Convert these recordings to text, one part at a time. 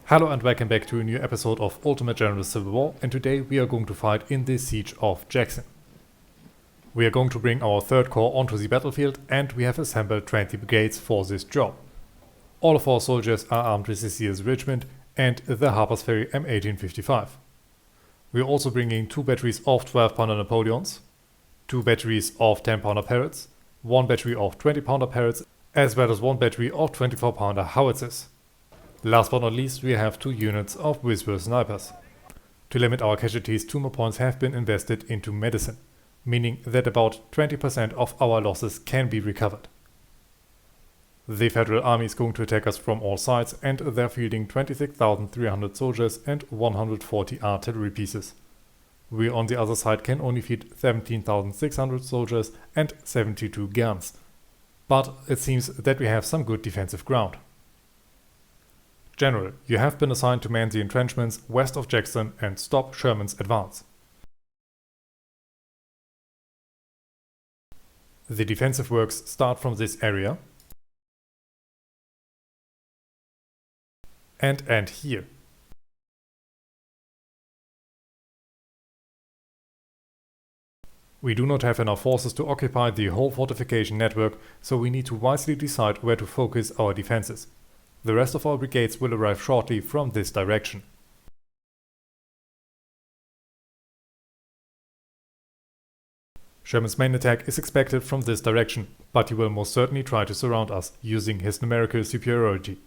Hello and welcome back to a new episode of Ultimate General Civil War, and today we are going to fight in the Siege of Jackson. We are going to bring our 3rd Corps onto the battlefield, and we have assembled 20 brigades for this job. All of our soldiers are armed with the CS Regiment and the Harper's Ferry M1855. We are also bringing 2 batteries of 12-pounder Napoleons, 2 batteries of 10-pounder Parrots, 1 battery of 20-pounder Parrots, as well as 1 battery of 24-pounder howitzers. Last but not least, we have 2 units of Whisper snipers. To limit our casualties, 2 more points have been invested into medicine, meaning that about 20% of our losses can be recovered. The Federal Army is going to attack us from all sides, and they're fielding 26,300 soldiers and 140 artillery pieces. We on the other side can only field 17,600 soldiers and 72 guns. But it seems that we have some good defensive ground. General, you have been assigned to man the entrenchments west of Jackson and stop Sherman's advance. The defensive works start from this area and end here. We do not have enough forces to occupy the whole fortification network, so we need to wisely decide where to focus our defenses. The rest of our brigades will arrive shortly from this direction. Sherman's main attack is expected from this direction, but he will most certainly try to surround us using his numerical superiority.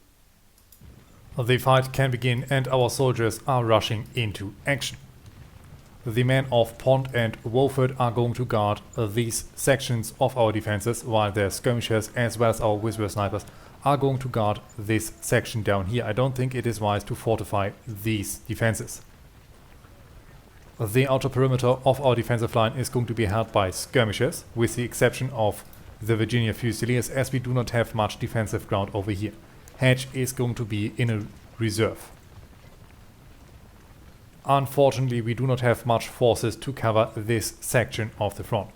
The fight can begin and our soldiers are rushing into action. The men of Pond and Woford are going to guard these sections of our defenses, while their skirmishers as well as our Whisper snipers are going to guard this section down here. I don't think it is wise to fortify these defenses. The outer perimeter of our defensive line is going to be held by skirmishers, with the exception of the Virginia Fusiliers, as we do not have much defensive ground over here. Hedge is going to be in a reserve. Unfortunately, we do not have much forces to cover this section of the front.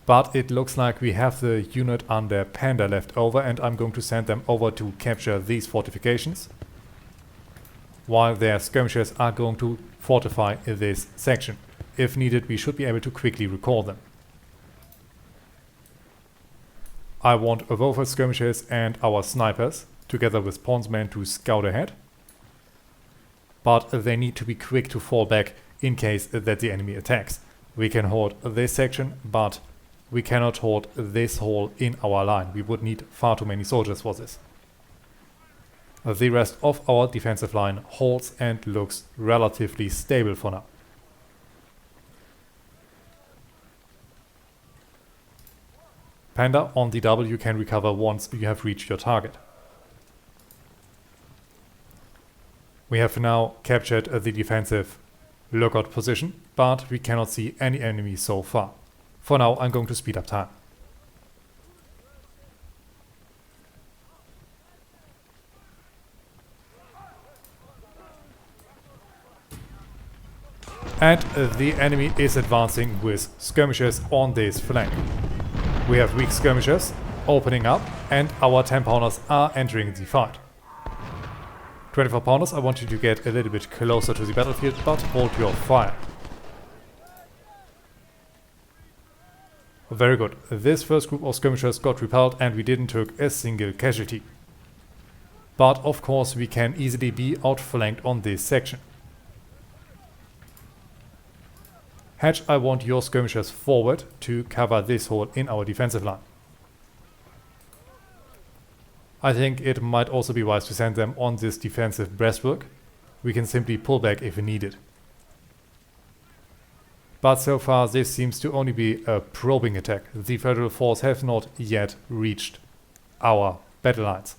But it looks like we have the unit under Panda left over, and I'm going to send them over to capture these fortifications, while their skirmishers are going to fortify this section. If needed, we should be able to quickly recall them. I want Woford skirmishers and our snipers, together with Pond's men, to scout ahead, but they need to be quick to fall back in case that the enemy attacks. We can hold this section, but we cannot hold this hole in our line. We would need far too many soldiers for this. The rest of our defensive line holds and looks relatively stable for now. Panda on the W can recover once you have reached your target. We have now captured the defensive lookout position, but we cannot see any enemies so far. For now, I'm going to speed up time. And the enemy is advancing with skirmishers on this flank. We have weak skirmishers opening up, and our 10-pounders are entering the fight. 24-pounders, I want you to get a little bit closer to the battlefield, but hold your fire. Very good. This first group of skirmishers got repelled and we didn't take a single casualty. But of course we can easily be outflanked on this section. Hedge, I want your skirmishers forward to cover this hole in our defensive line. I think it might also be wise to send them on this defensive breastwork. We can simply pull back if needed. But so far this seems to only be a probing attack. The Federal force have not yet reached our battle lines.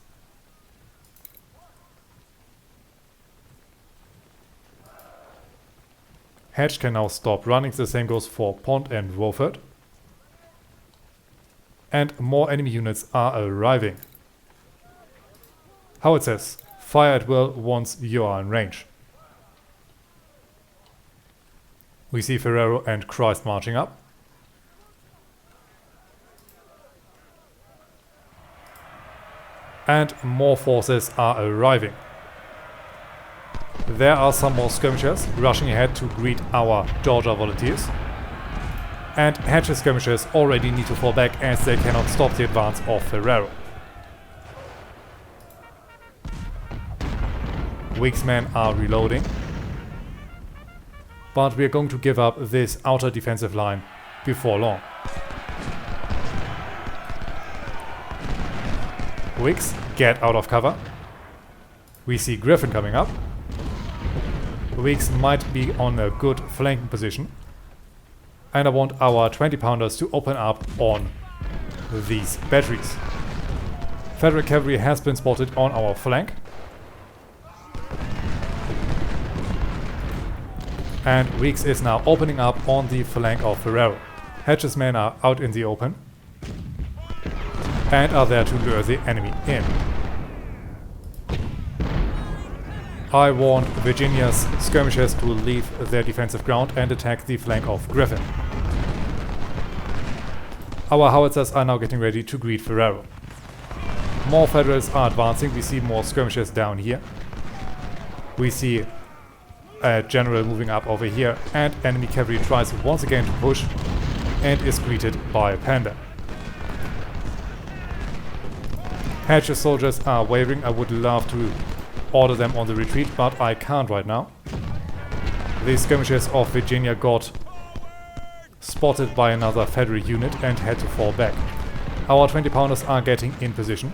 Hedge can now stop running. The same goes for Pond and Woford. And more enemy units are arriving. Howitzers, fire at will once you are in range. We see Ferrero and Christ marching up. and more forces are arriving. There are some more skirmishers rushing ahead to greet our Georgia volunteers. And Hatch's skirmishers already need to fall back as they cannot stop the advance of Ferrero. Week's men are reloading. But we are going to give up this outer defensive line before long. Wicks get out of cover. We see Griffin coming up. Wicks might be on a good flanking position. And I want our 20-pounders to open up on these batteries. Federal cavalry has been spotted on our flank. And Weeks is now opening up on the flank of Ferrero. Hatch's men are out in the open and are there to lure the enemy in. I want Virginia's skirmishers to leave their defensive ground and attack the flank of Griffin. Our howitzers are now getting ready to greet Ferrero. More Federals are advancing. We see more skirmishers down here. We see a general moving up over here, and enemy cavalry tries once again to push and is greeted by a panda. Hatch's soldiers are wavering. I would love to order them on the retreat, but I can't right now. The skirmishers of Virginia got spotted by another Federal unit and had to fall back. Our 20-pounders are getting in position.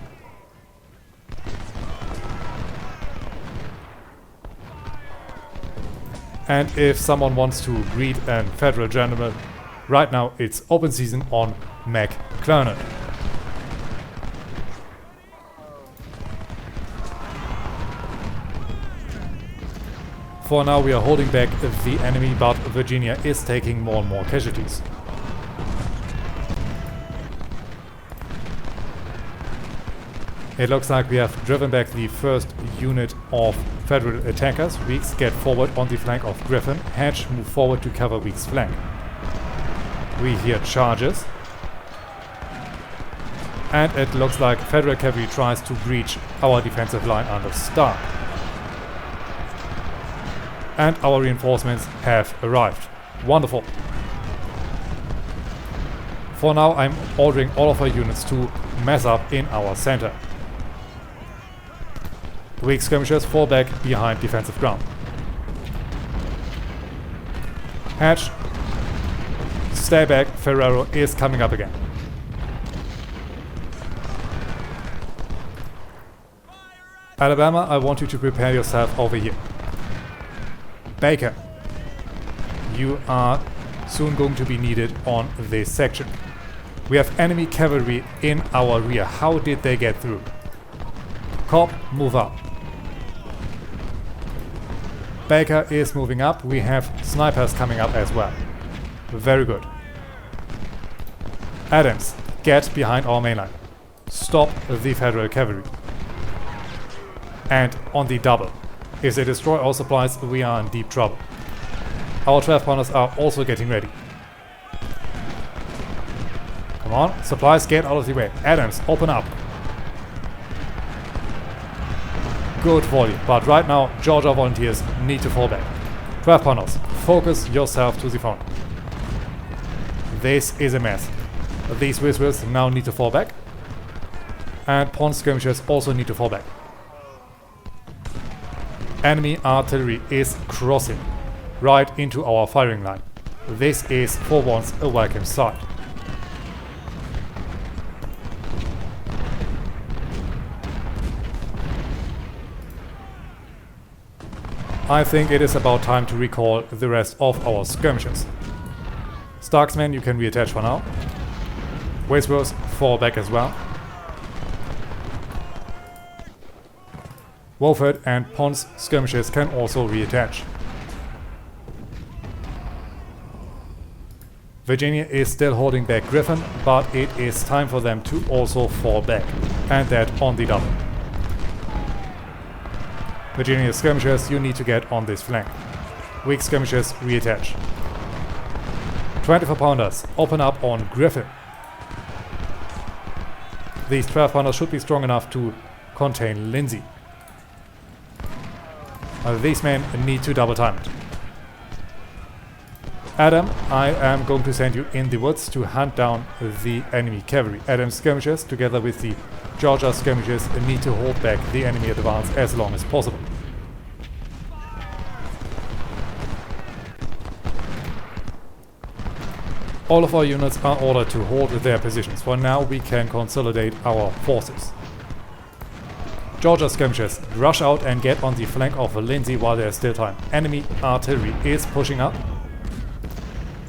And if someone wants to greet a Federal general, right now it's open season on McClernand. For now we are holding back the enemy, but Virginia is taking more and more casualties. It looks like we have driven back the first unit of Federal attackers. Weeks get forward on the flank of Griffin. Hatch move forward to cover Weeks' flank. We hear charges. And it looks like Federal cavalry tries to breach our defensive line under Stark. And our reinforcements have arrived. Wonderful. For now I'm ordering all of our units to mass up in our center. Weak skirmishers fall back behind defensive ground. Hatch, stay back, Ferrero is coming up again. Alabama, I want you to prepare yourself over here. Baker, you are soon going to be needed on this section. We have enemy cavalry in our rear. How did they get through? Cobb, move up. Baker is moving up. We have snipers coming up as well. Very good. Adams, get behind our main line. Stop the Federal cavalry. And on the double. If they destroy our supplies, we are in deep trouble. Our 12-pounders are also getting ready. Come on, supplies, get out of the way. Adams, open up. Good volume, but right now Georgia volunteers need to fall back. 12-pounders, focus yourself to the front. This is a mess. These whistles now need to fall back. And pawn skirmishers also need to fall back. Enemy artillery is crossing right into our firing line. This is for once a welcome sight. I think it is about time to recall the rest of our skirmishers. Stark's men, you can reattach for now. Wadsworth, fall back as well. Wolford and Pond's skirmishers can also reattach. Virginia is still holding back Griffin, but it is time for them to also fall back, and that on the double. Virginia skirmishers, you need to get on this flank. Weak skirmishers, reattach. 24-pounders, open up on Griffin. These 12-pounders should be strong enough to contain Lindsay. These men need to double time it. Adam, I am going to send you in the woods to hunt down the enemy cavalry. Adam's skirmishers, together with the Georgia skirmishers, need to hold back the enemy advance as long as possible. All of our units are ordered to hold their positions. For now, we can consolidate our forces. Georgia skirmishers, rush out and get on the flank of Lindsay while there is still time. Enemy artillery is pushing up.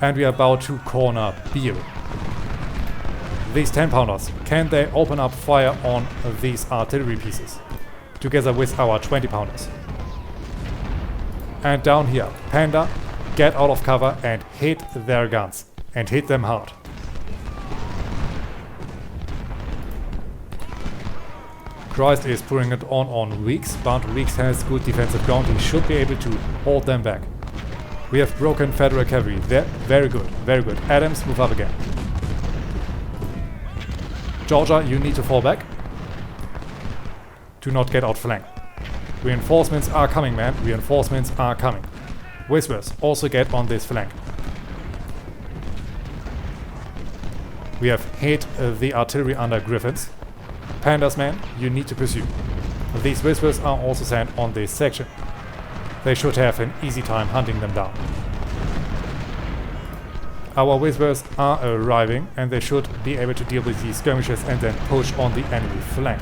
And we are about to corner Beale. These 10-pounders, can they open up fire on these artillery pieces? Together with our 20-pounders. And down here, Panda, get out of cover and hit their guns. And hit them hard. Christ is putting it on Weeks, but Weeks has good defensive ground. He should be able to hold them back. We have broken Federal cavalry. Very good, very good. Adams, move up again. Georgia, you need to fall back. Do not get outflanked. Reinforcements are coming, man. Reinforcements are coming. Whispers, also get on this flank. We have hit the artillery under Griffins. Pandas, man, you need to pursue. These Whispers are also sent on this section. They should have an easy time hunting them down. Our Whispers are arriving and they should be able to deal with these skirmishers and then push on the enemy flank.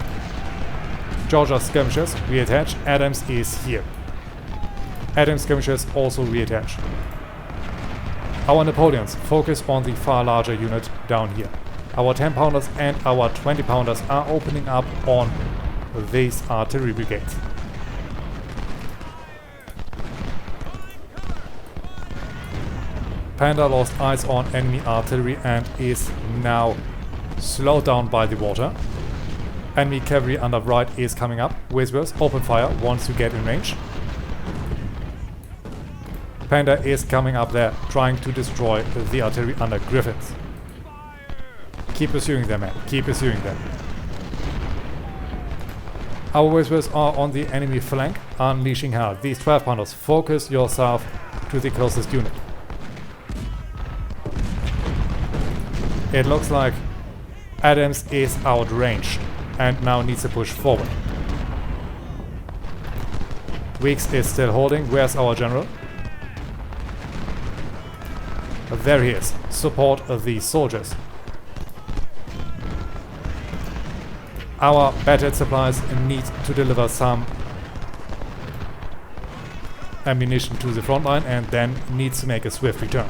Georgia skirmishers reattach. Adams is here. Adams skirmishers also reattach. Our Napoleons focus on the far larger unit down here. Our 10-pounders and our 20-pounders are opening up on these artillery brigades. Panda lost eyes on enemy artillery and is now slowed down by the water. Enemy cavalry under right is coming up. Whispers, open fire once you get in range. Panda is coming up there, trying to destroy the artillery under Griffins. Keep pursuing them, man. Keep pursuing them. Our Whispers are on the enemy flank, unleashing hell. These 12-pounders, focus yourself to the closest unit. It looks like Adams is outranged and now needs to push forward. Weeks is still holding. Where's our general? There he is. Support the soldiers. Our battered supplies need to deliver some ammunition to the front line and then needs to make a swift return.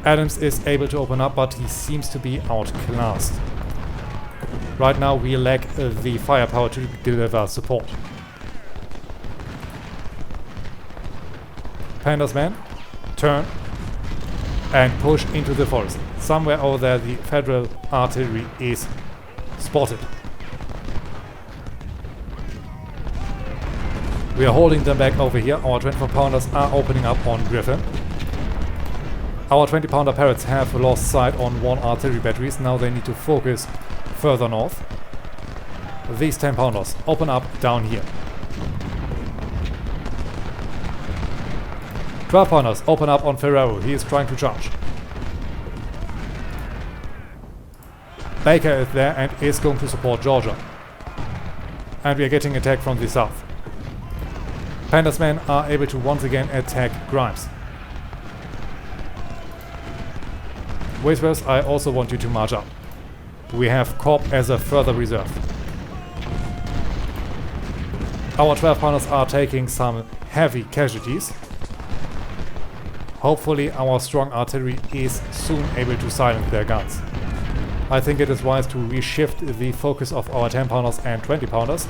Adams is able to open up, but he seems to be outclassed. Right now we lack the firepower to deliver support. Panda's men, turn and push into the forest. Somewhere over there the Federal artillery is spotted. We are holding them back over here. Our 24-pounders are opening up on Griffin. Our 20-pounder parrots have lost sight on one artillery batteries. Now they need to focus further north. These 10-pounders open up down here. 12-pounders open up on Ferrero. He is trying to charge. Baker is there and is going to support Georgia. And we are getting attacked from the south. Panda's men are able to once again attack Grimes. Whispers, I also want you to march up. We have Corp as a further reserve. Our 12-pounders are taking some heavy casualties. Hopefully our strong artillery is soon able to silence their guns. I think it is wise to reshift the focus of our 10-pounders and 20-pounders,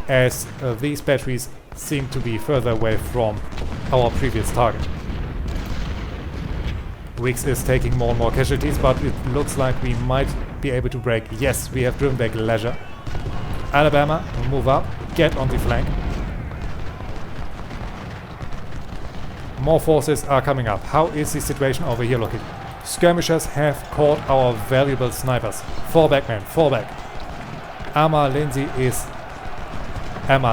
as these batteries seem to be further away from our previous target. Weeks is taking more and more casualties, but it looks like we might be able to break. Yes, we have driven back Leisure. Alabama, move up, get on the flank. More forces are coming up. How is the situation over here looking? Skirmishers have caught our valuable snipers. Fall back, man, fall back. Emma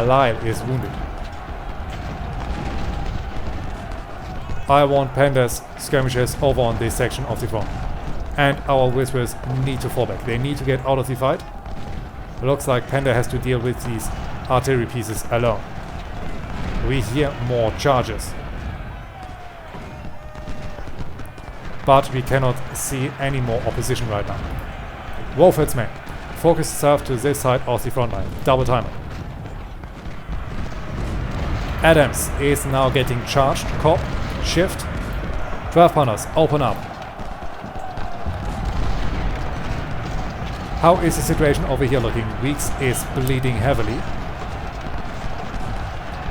Lyle is wounded. I want Panda's skirmishers over on this section of the front. And our Whispers need to fall back. They need to get out of the fight. It looks like Panda has to deal with these artillery pieces alone. We hear more charges. But we cannot see any more opposition right now. Wolford's men, focus yourself to this side of the front line. Double timer. Adams is now getting charged. Cop, shift. 12 pounders, open up. How is the situation over here looking? Weeks is bleeding heavily.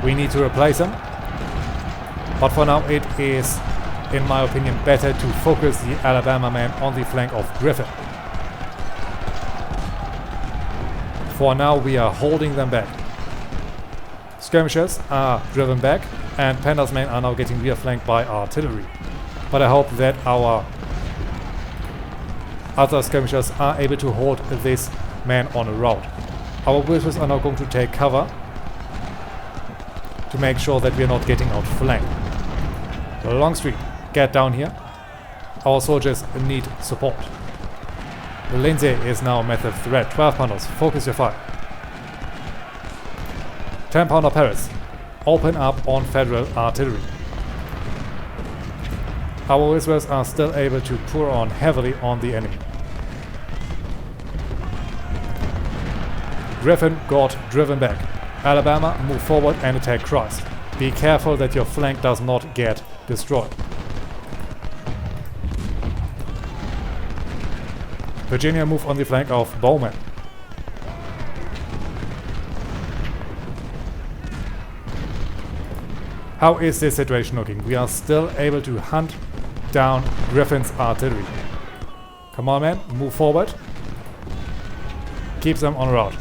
We need to replace him. But for now it is, in my opinion, better to focus the Alabama man on the flank of Griffin. For now we are holding them back. Skirmishers are driven back and Panda's men are now getting rear flanked by artillery. But I hope that our other skirmishers are able to hold this man on a route. Our Whispers are now going to take cover to make sure that we are not getting outflanked. Longstreet, get down here. Our soldiers need support. Lindsay is now a massive threat. 12 pounders, focus your fire. 10 pounder Paris, open up on Federal artillery. Our Whispers are still able to pour on heavily on the enemy. Griffin got driven back. Alabama, move forward and attack Christ. Be careful that your flank does not get destroyed. Virginia, move on the flank of Bowman. How is this situation looking? We are still able to hunt down Griffin's artillery. Come on, man, move forward. Keep them on route.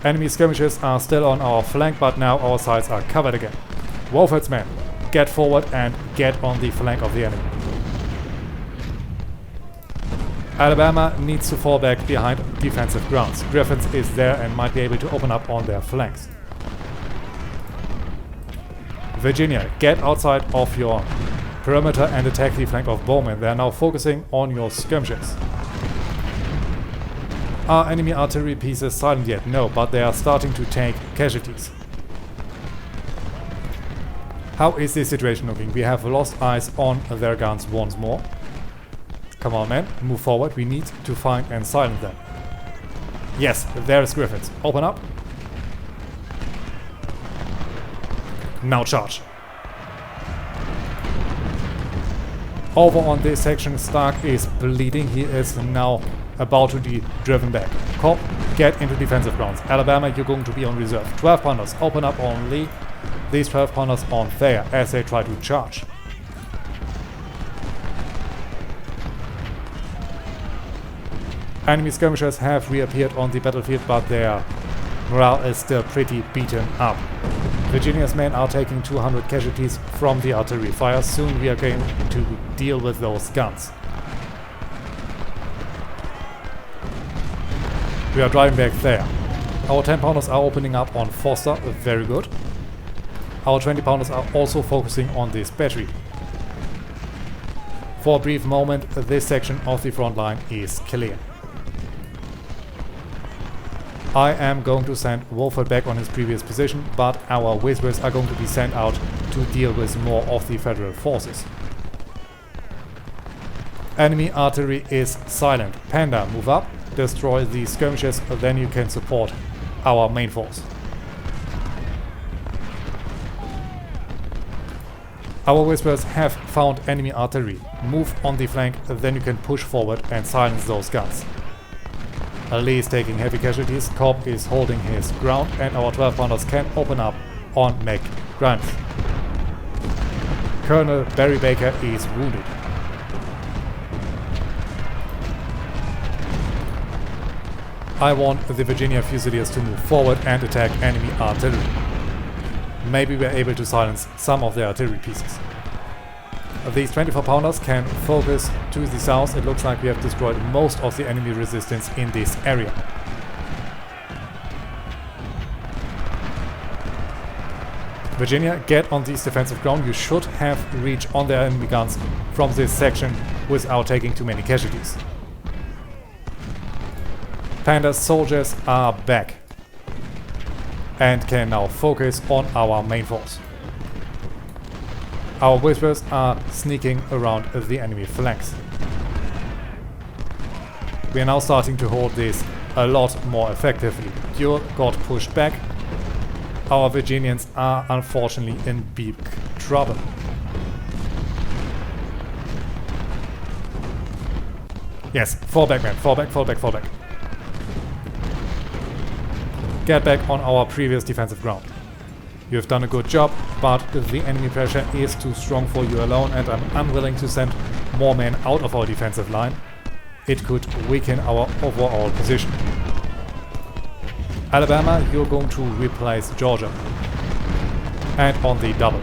Enemy skirmishers are still on our flank, but now our sides are covered again. Wolford's men, get forward and get on the flank of the enemy. Alabama needs to fall back behind defensive grounds. Griffins is there and might be able to open up on their flanks. Virginia, get outside of your perimeter and attack the flank of Bowman. They are now focusing on your skirmishers. Are enemy artillery pieces silent yet? No, but they are starting to take casualties. How is this situation looking? We have lost eyes on their guns once more. Come on, men, move forward. We need to find and silence them. Yes, there is Griffins. Open up. Now charge. Over on this section, Stark is bleeding. He is now about to be driven back. Cop, get into defensive grounds. Alabama, you're going to be on reserve. 12 pounders, open up on Lee. These 12 pounders on Thayer as they try to charge. Enemy skirmishers have reappeared on the battlefield, but their morale is still pretty beaten up. Virginia's men are taking 200 casualties from the artillery fire. Soon we are going to deal with those guns. We are driving back there. Our 10 pounders are opening up on Foster, very good. Our 20 pounders are also focusing on this battery. For a brief moment, this section of the front line is clear. I am going to send Wolford back on his previous position, but our Whispers are going to be sent out to deal with more of the Federal forces. Enemy artillery is silent. Panda, move up, destroy the skirmishers, then you can support our main force. Our Whispers have found enemy artillery. Move on the flank, then you can push forward and silence those guns. Lee is taking heavy casualties, Cobb is holding his ground, and our 12 pounders can open up on McGrimes. Colonel Barry Baker is wounded. I want the Virginia Fusiliers to move forward and attack enemy artillery. Maybe we're able to silence some of their artillery pieces. These 24 pounders can focus to the south. It looks like we have destroyed most of the enemy resistance in this area. Virginia, get on these defensive ground. You should have reach on their enemy guns from this section without taking too many casualties. Panda soldiers are back and can now focus on our main force. Our Whispers are sneaking around the enemy flanks. We are now starting to hold this a lot more effectively. Duel got pushed back. Our Virginians are unfortunately in big trouble. Yes, fall back, man. Fall back, fall back, fall back. Get back on our previous defensive ground. You have done a good job, but the enemy pressure is too strong for you alone, and I'm unwilling to send more men out of our defensive line. It could weaken our overall position. Alabama, you're going to replace Georgia. And on the double.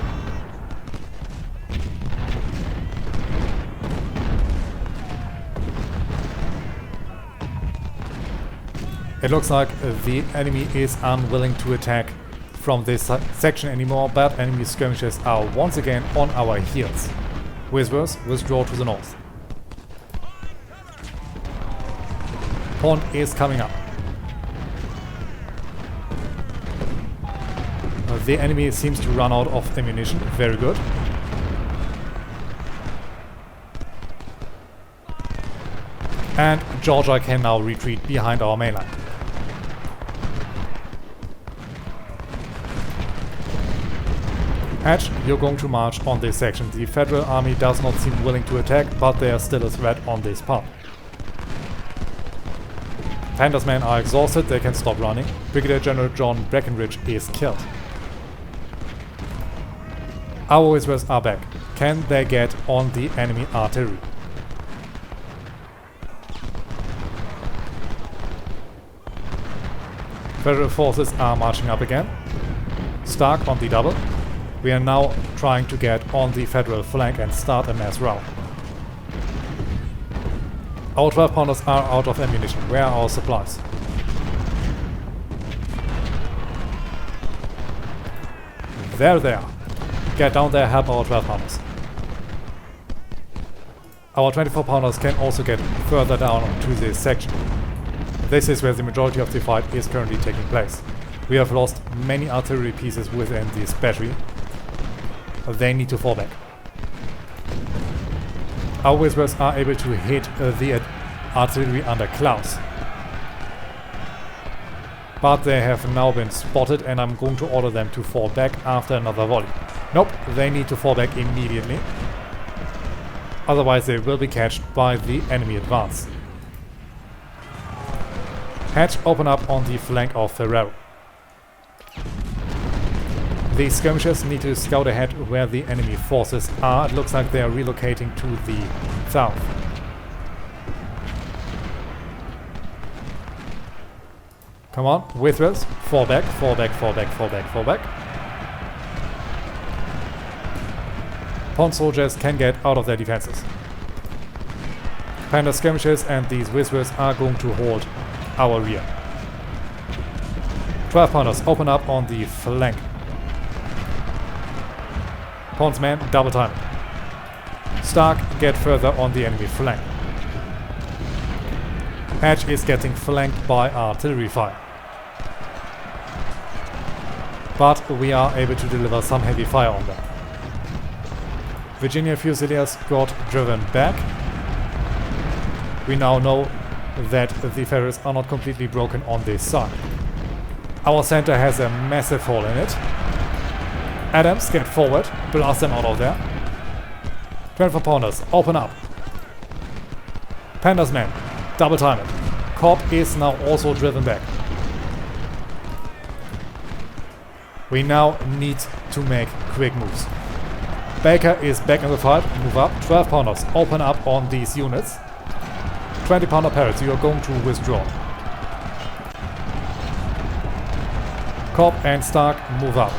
It looks like the enemy is unwilling to attack from this section anymore, but enemy skirmishers are once again on our heels. Whispers, withdraw to the north. Pond is coming up. The enemy seems to run out of ammunition. Very good. And Georgia can now retreat behind our main line. Hatch, you're going to march on this section. The Federal Army does not seem willing to attack, but they are still a threat on this part. Panda's men are exhausted, they can stop running. Brigadier General John Breckinridge is killed. Our Whispers are back. Can they get on the enemy artillery? Federal forces are marching up again. Stark on the double. We are now trying to get on the Federal flank and start a mass rout. Our 12 pounders are out of ammunition. Where are our supplies? There they are. Get down there, help our 12 pounders. Our 24 pounders can also get further down to this section. This is where the majority of the fight is currently taking place. We have lost many artillery pieces within this battery. They need to fall back. Our Whispers are able to hit the artillery under Klaus. But they have now been spotted and I'm going to order them to fall back after another volley. Nope, they need to fall back immediately. Otherwise they will be catched by the enemy advance. Hatch, open up on the flank of Ferrero. The skirmishers need to scout ahead where the enemy forces are. It looks like they are relocating to the south. Come on, Whispers, fall back, fall back, fall back, fall back, fall back. Pond soldiers can get out of their defenses. Panda skirmishers and these Whispers are going to hold our rear. 12 pounders, open up on the flank. Pond's men, double time. Stark, get further on the enemy flank. Hatch is getting flanked by artillery fire. But we are able to deliver some heavy fire on them. Virginia Fusiliers got driven back. We now know that the Federals are not completely broken on this side. Our center has a massive hole in it. Adams, get forward, blast them out of there. 24 pounders, open up. Panda's men, double time it. Cobb is now also driven back. We now need to make quick moves. Baker is back in the fight, move up. 12 pounders, open up on these units. 20 pounder parrots, you are going to withdraw. Cobb and Stark, move up.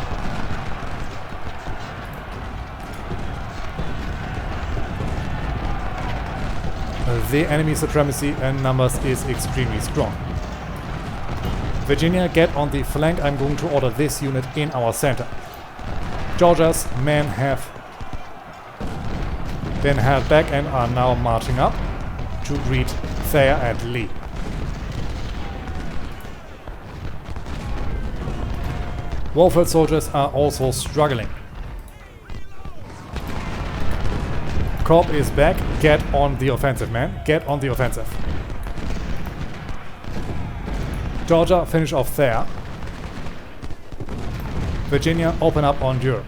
The enemy supremacy in numbers is extremely strong. Virginia, get on the flank. I'm going to order this unit in our center. Georgia's men have been held back and are now marching up to greet Thayer and Lee. Warfield soldiers are also struggling. Corp is back. Get on the offensive, man. Get on the offensive. Georgia, finish off there. Virginia, open up on Europe.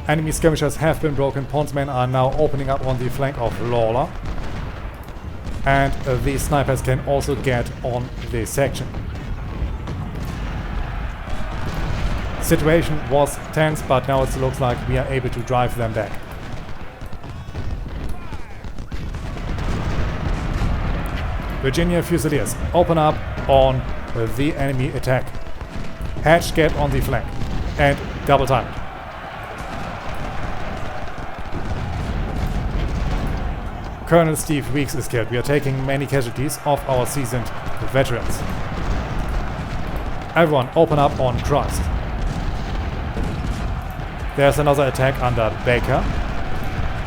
Enemy skirmishers have been broken. Pond's men are now opening up on the flank of Lawler. And the snipers can also get on this section. Situation was tense, but now it looks like we are able to drive them back. Virginia Fusiliers, open up on the enemy attack. Hatch, get on the flank. And double time. Colonel Steve Weeks is killed. We are taking many casualties of our seasoned veterans. Everyone, open up on Christ. There's another attack under Baker.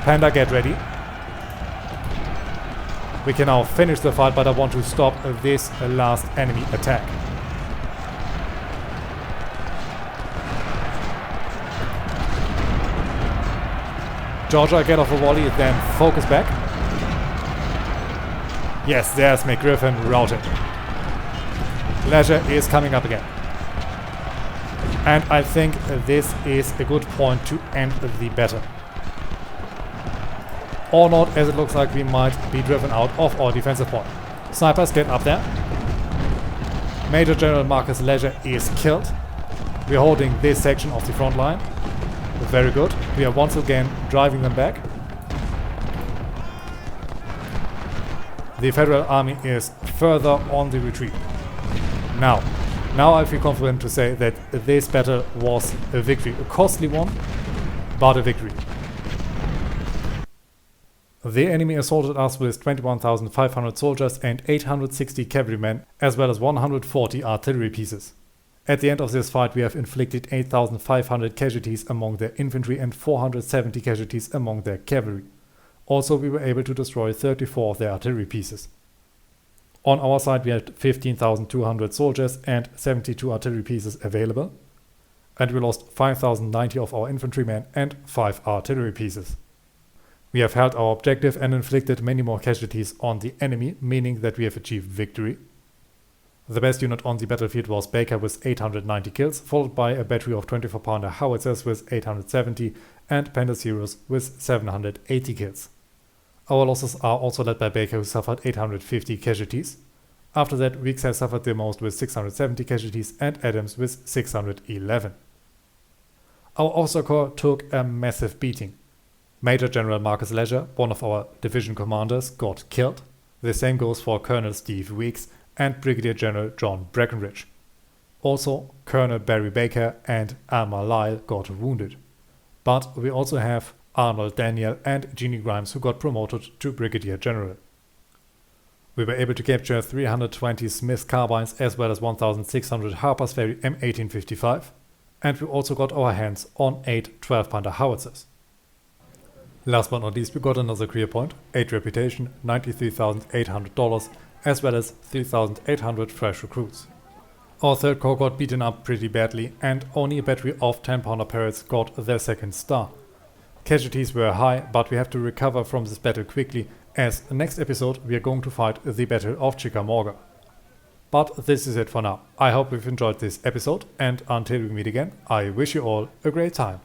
Panda, get ready. We can now finish the fight, but I want to stop this last enemy attack. Georgia, get off a volley, then focus back. Yes, there's McGriffin routed. Leisure is coming up again. And I think this is a good point to end the battle. Or not, as it looks like we might be driven out of our defensive point. Snipers, get up there. Major General Marcus Leisure is killed. We are holding this section of the front line. Very good. We are once again driving them back. The Federal Army is further on the retreat. Now I feel confident to say that this battle was a victory. A costly one, but a victory. The enemy assaulted us with 21,500 soldiers and 860 cavalrymen, as well as 140 artillery pieces. At the end of this fight we have inflicted 8,500 casualties among their infantry and 470 casualties among their cavalry. Also, we were able to destroy 34 of their artillery pieces. On our side we had 15,200 soldiers and 72 artillery pieces available, and we lost 5,090 of our infantrymen and 5 artillery pieces. We have held our objective and inflicted many more casualties on the enemy, meaning that we have achieved victory. The best unit on the battlefield was Baker with 890 kills, followed by a battery of 24-pounder howitzers with 870 and Panda Zeros with 780 kills. Our losses are also led by Baker, who suffered 850 casualties. After that, Weeks has suffered the most with 670 casualties and Adams with 611. Our officer corps took a massive beating. Major General Marcus Leisure, one of our division commanders, got killed. The same goes for Colonel Steve Weeks and Brigadier General John Breckenridge. Also, Colonel Barry Baker and Alma Lyle got wounded. But we also have Arnold Daniel and Jeannie Grimes, who got promoted to Brigadier General. We were able to capture 320 Smith carbines as well as 1,600 Harper's Ferry M1855, and we also got our hands on 8 12-pounder howitzers. Last but not least, we got another career point, 8 reputation, $93,800, as well as 3,800 fresh recruits. Our third corps got beaten up pretty badly, and only a battery of 10-pounder parrots got their second star. Casualties were high, but we have to recover from this battle quickly, as the next episode we are going to fight the Battle of Chickamauga. But this is it for now. I hope you've enjoyed this episode, and until we meet again, I wish you all a great time.